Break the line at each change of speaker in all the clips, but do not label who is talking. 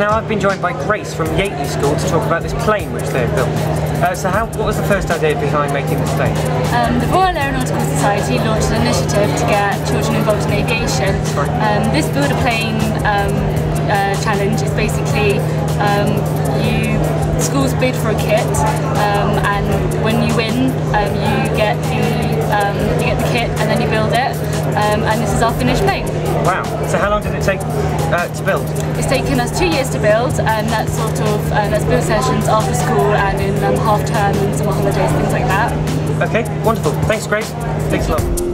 Now I've been joined by Grace from Yateley School to talk about this plane which they've built. What was the first idea behind making this plane?
The Royal Aeronautical Society launched an initiative to get children involved in aviation. This Build a Plane challenge is basically schools bid for a kit, and when you win, you get the kit and then you build it. And this is our finished plane.
Wow! So how long did it take to build?
It's taken us 2 years to build, and that's build sessions after school and in half term and summer holidays, things like that.
Okay, wonderful. Thanks, Grace. Thanks a lot.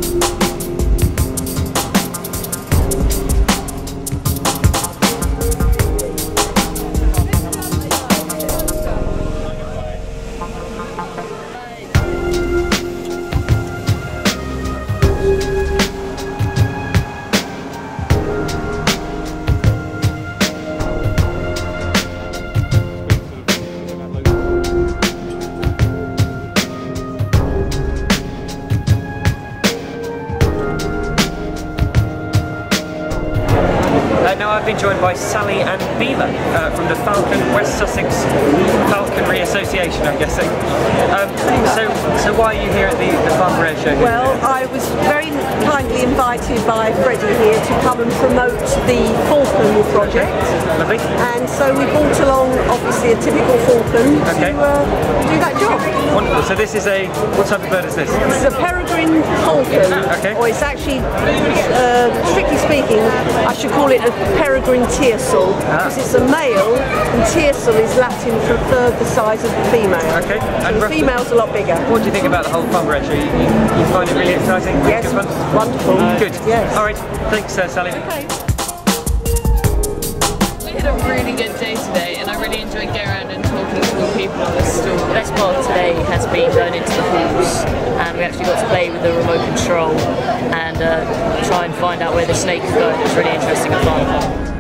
Now I've been joined by Sally and Beaver from the West Sussex Falconry Association, I'm guessing. So why are you here at the Farnborough Airshow?
Well, I was very kindly invited by Freddie here to come and promote the Falcon project.
Lovely.
And so we brought along, obviously, a typical Falcon to do that job.
Wonderful. So this is what type of bird is this?
This is a peregrine falcon.
Okay.
Or it's actually, strictly speaking, I should call it a peregrine tiercel, because it's a male, and tiercel is Latin for a third the size of the female.
Okay.
And the female's a lot bigger.
What do you think about the whole Farnborough Airshow? You find it really exciting?
Yes,
good fun?
wonderful.
Good.
Yes.
All right. Thanks, Sally.
Okay.
We had a really good day today, and I really enjoyed going around and talking to the people on the store.
The best part of today has been going into the halls, and we actually got to play with the remote control and try and find out where the snake is going. It's really interesting and fun.